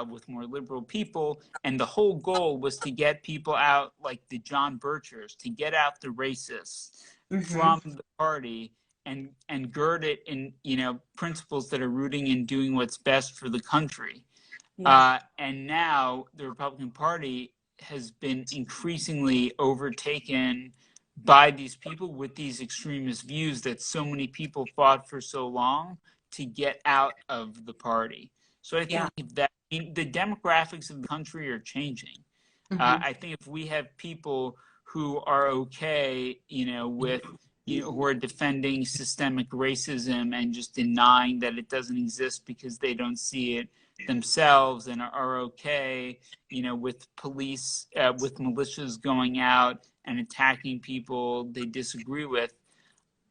with more liberal people, and the whole goal was to get people out, like the John Birchers, to get out the racists from the party and gird it in principles that are rooting in doing what's best for the country. Yeah. And now the Republican Party has been increasingly overtaken by these people with these extremist views that so many people fought for so long to get out of the party. So I think the demographics of the country are changing. I think if we have people who are okay, with, who are defending systemic racism and just denying that it doesn't exist because they don't see it themselves, and are okay, with police, with militias going out and attacking people they disagree with,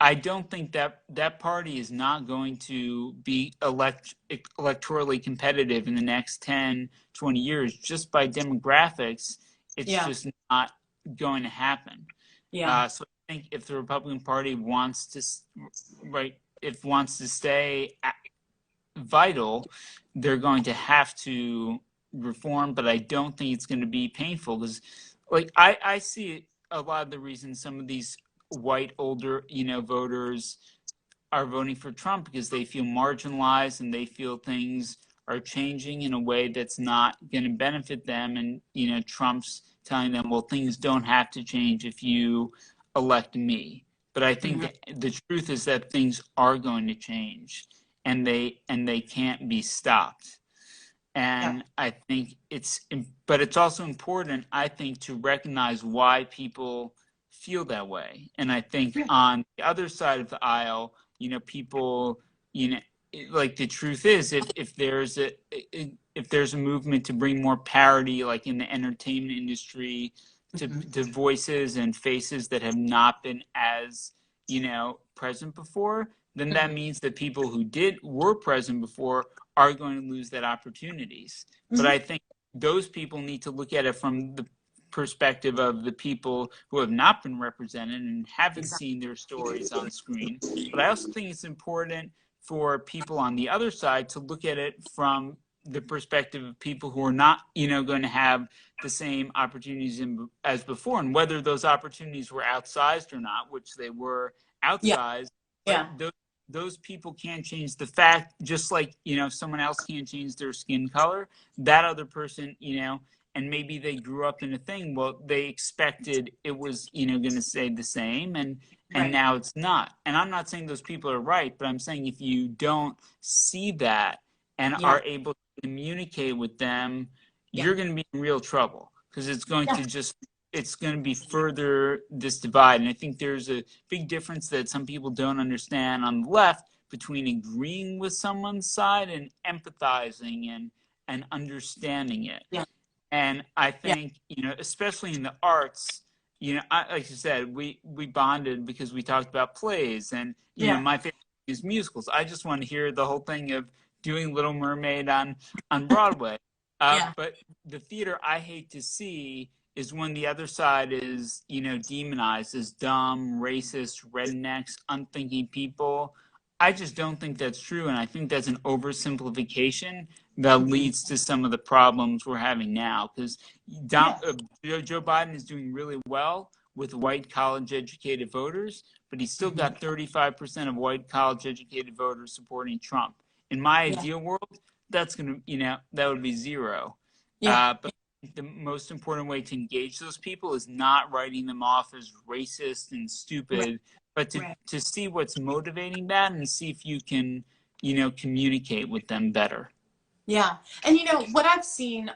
I don't think that party is not going to be electorally competitive in the next 10, 20 years just by demographics. It's just not going to happen. Yeah. So I think if the Republican Party wants to stay vital, they're going to have to reform, but I don't think it's going to be painful because, I see a lot of the reasons some of these white older voters are voting for Trump because they feel marginalized and they feel things are changing in a way that's not going to benefit them, and Trump's telling them, well, things don't have to change if you elect me. But I think that the truth is that things are going to change, and they can't be stopped. And I think but it's also important, I think, to recognize why people feel that way. And I think on the other side of the aisle, people, like the truth is, if there's a movement to bring more parity, like in the entertainment industry, to voices and faces that have not been as present before, then that means that people who were present before are going to lose that opportunities. But I think those people need to look at it from the perspective of the people who have not been represented and haven't seen their stories on screen. But I also think it's important for people on the other side to look at it from the perspective of people who are not, going to have the same opportunities as before, and whether those opportunities were outsized or not, which they were outsized. But those people can't change the fact, just like, someone else can't change their skin color, that other person, and maybe they grew up in a thing, well, they expected it was, going to stay the same, and now it's not. And I'm not saying those people are right, but I'm saying if you don't see that and are able to communicate with them, you're going to be in real trouble, because it's going to it's going to be further this divide. And I think there's a big difference that some people don't understand on the left between agreeing with someone's side and empathizing and understanding it. And I think, especially in the arts, like you said, we bonded because we talked about plays, and, my favorite is musicals. I just want to hear the whole thing of doing Little Mermaid on Broadway. Yeah. But the theater I hate to see is when the other side is, demonized as dumb, racist, rednecks, unthinking people. I just don't think that's true, and I think that's an oversimplification that leads to some of the problems we're having now. Because Yeah. Joe Biden is doing really well with white college-educated voters, but he's still got 35% of white college-educated voters supporting Trump. In my Yeah. ideal world, that's gonna, that would be zero. Yeah. But the most important way to engage those people is not writing them off as racist and Right. stupid, but Right. to see what's motivating that and see if you can, communicate with them better. Yeah. And what I've seen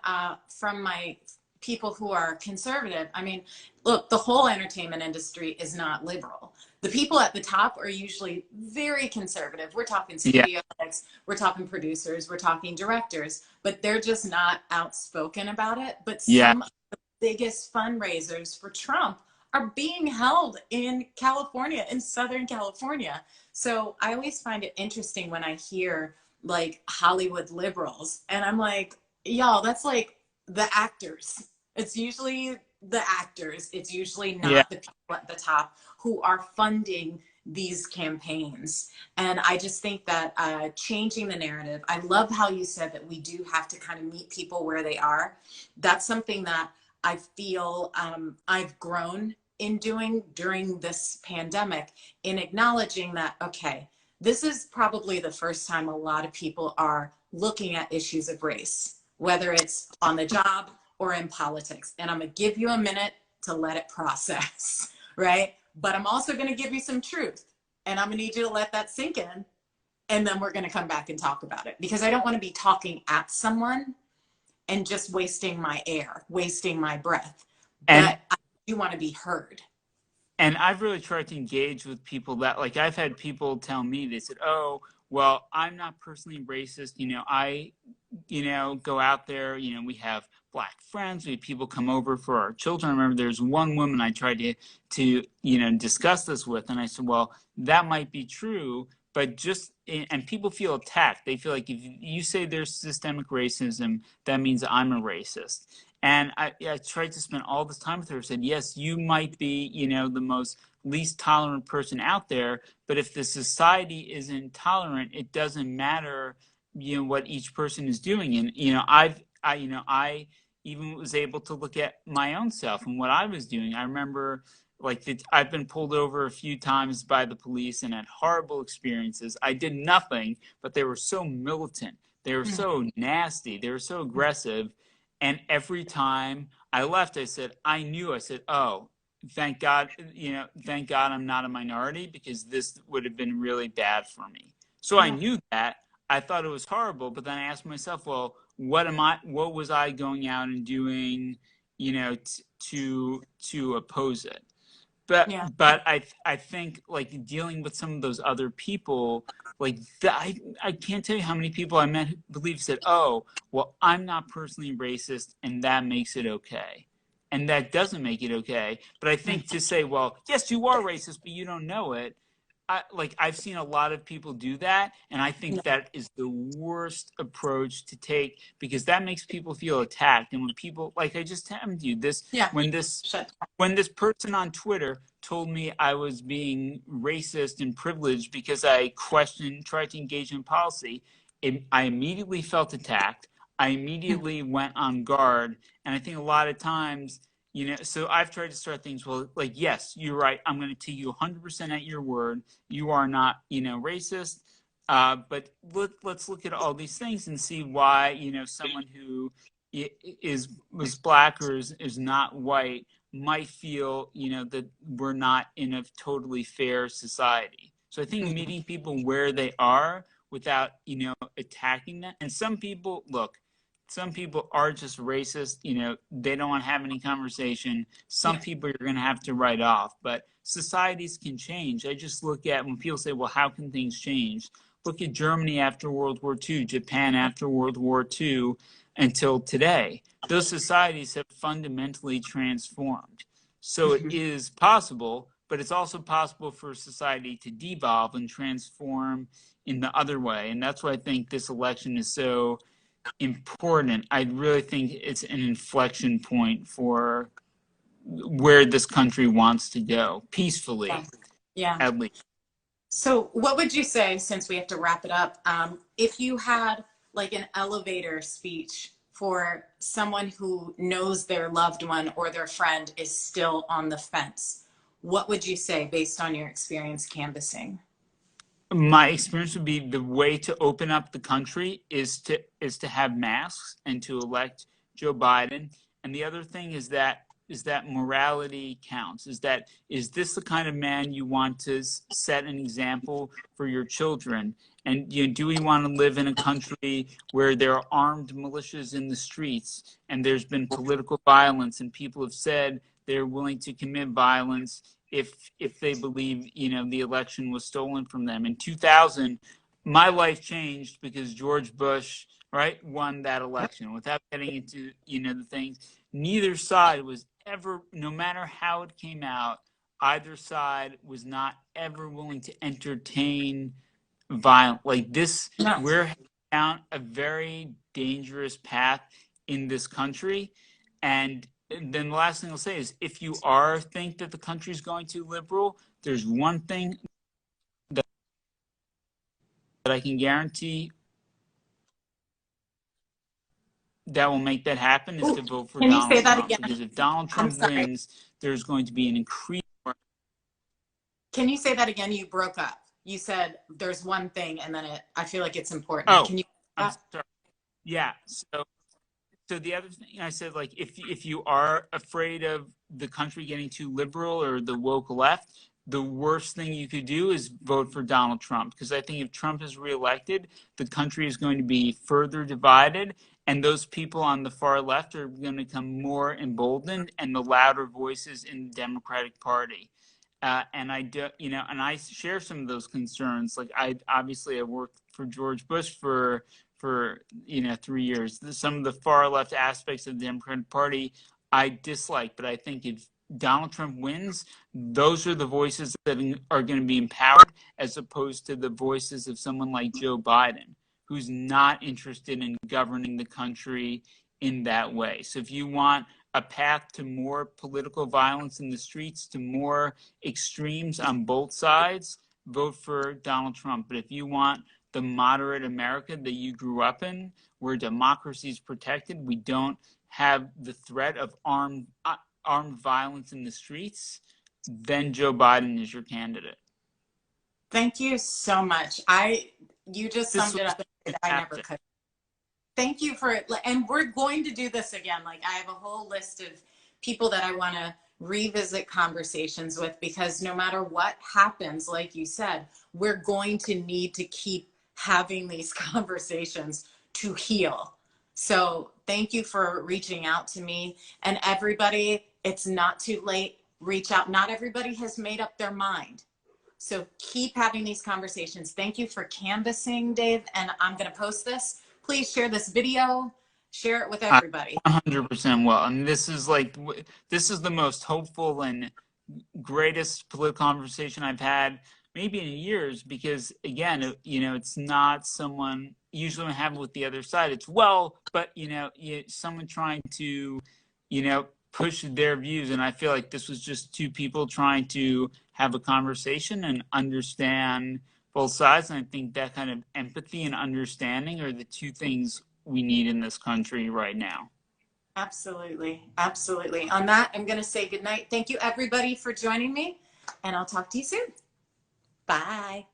from my people who are conservative, I mean, look, the whole entertainment industry is not liberal. The people at the top are usually very conservative. We're talking Yeah. studio heads, we're talking producers, we're talking directors, but they're just not outspoken about it. But Yeah. some of the biggest fundraisers for Trump are being held in California, in Southern California. So I always find it interesting when I hear like Hollywood liberals, and I'm like, y'all, that's like the actors. It's usually the actors. It's usually Yeah. not the people at the top who are funding these campaigns. And I just think that changing the narrative, I love how you said that we do have to kind of meet people where they are. That's something that I feel I've grown in doing during this pandemic, in acknowledging that, okay, this is probably the first time a lot of people are looking at issues of race, whether it's on the job or in politics. And I'm going to give you a minute to let it process, right? But I'm also going to give you some truth. And I'm going to need you to let that sink in. And then we're going to come back and talk about it. Because I don't want to be talking at someone and just wasting my air, wasting my breath. But I do want to be heard. And I've really tried to engage with people that, like, I've had people tell me, they said, oh, well, I'm not personally racist. I, go out there, we have black friends, we have people come over for our children. I remember there's one woman I tried to discuss this with, and I said, well, that might be true, but and people feel attacked. They feel like if you say there's systemic racism, that means I'm a racist. And I tried to spend all this time with her. I said, yes, you might be, the most least tolerant person out there, but if the society isn't tolerant, it doesn't matter, what each person is doing. And, I even was able to look at my own self and what I was doing. I remember, I've been pulled over a few times by the police and had horrible experiences. I did nothing, but they were so militant. They were so nasty. They were so aggressive. And every time I left, I said, oh, thank God, thank God I'm not a minority, because this would have been really bad for me. So I knew that. I thought it was horrible, but then I asked myself, well, what was I going out and doing, to oppose it? But I think, like, dealing with some of those other people, like, I can't tell you how many people I met who said, oh, well, I'm not personally racist, and that makes it okay. And that doesn't make it okay. But I think to say, well, yes, you are racist, but you don't know it. I've seen a lot of people do that, and I think that is the worst approach to take, because that makes people feel attacked. And when people, like I just told you, when this person on Twitter told me I was being racist and privileged because I tried to engage in policy, I immediately felt attacked. I immediately went on guard, and I think a lot of times, so I've tried to start things, well, like, yes, you're right. I'm going to take you 100% at your word. You are not, racist. But let's look at all these things and see why, someone who was black or is not white might feel, that we're not in a totally fair society. So I think meeting people where they are without, attacking them. And some people are just racist. They don't want to have any conversation. Some people you're going to have to write off. But societies can change. I just look at when people say, well, how can things change? Look at Germany after World War II, Japan after World War II, until today. Those societies have fundamentally transformed. So it is possible, but it's also possible for society to devolve and transform in the other way. And that's why I think this election is so important. I really think it's an inflection point for where this country wants to go peacefully, Yeah. at least. So what would you say, since we have to wrap it up, if you had like an elevator speech for someone who knows their loved one or their friend is still on the fence, what would you say based on your experience canvassing? My experience would be the way to open up the country is to have masks and to elect Joe Biden. And the other thing is that morality counts. Is this the kind of man you want to set an example for your children? And do we want to live in a country where there are armed militias in the streets and there's been political violence and people have said they're willing to commit violence if they believe the election was stolen from them? In 2000, my life changed because George Bush, right, won that election. Without getting into the things, neither side was ever, no matter how it came out, either side was not ever willing to entertain violence like this. No. We're down a very dangerous path in this country. And then the last thing I'll say is, if you think that the country is going too liberal, there's one thing that I can guarantee that will make that happen is to vote for Can you say Donald that Trump. again? Because if Donald I'm Trump sorry. wins, there's going to be an increase. Can you say that again? You broke up. You said there's one thing, and then I feel like it's important. Oh, Can you? I'm sorry. Yeah. So the other thing I said, like, if you are afraid of the country getting too liberal or the woke left, the worst thing you could do is vote for Donald Trump. Because I think if Trump is reelected, the country is going to be further divided, and those people on the far left are going to become more emboldened, and the louder voices in the Democratic Party. And I share some of those concerns. Like, I worked for George Bush for 3 years. Some of the far left aspects of the Democratic Party I dislike, but I think if Donald Trump wins, those are the voices that are going to be empowered, as opposed to the voices of someone like Joe Biden, who's not interested in governing the country in that way. So if you want a path to more political violence in the streets, to more extremes on both sides, vote for Donald Trump. But if you want the moderate America that you grew up in, where democracy is protected, we don't have the threat of armed violence in the streets, then Joe Biden is your candidate. Thank you so much. You just summed it up. I never could. Thank you for it. And we're going to do this again. Like, I have a whole list of people that I want to revisit conversations with, because no matter what happens, like you said, we're going to need to keep having these conversations to heal. So thank you for reaching out to me. And everybody, it's not too late. Reach out. Not everybody has made up their mind. So keep having these conversations. Thank you for canvassing, Dave. And I'm going to post this. Please share this video. Share it with everybody. 100% will. And this is the most hopeful and greatest political conversation I've had maybe in years, because again, it's not someone, usually when I have it with the other side, it's but someone trying to, push their views. And I feel like this was just two people trying to have a conversation and understand both sides. And I think that kind of empathy and understanding are the two things we need in this country right now. Absolutely. Absolutely. On that, I'm going to say goodnight. Thank you, everybody, for joining me, and I'll talk to you soon. Bye.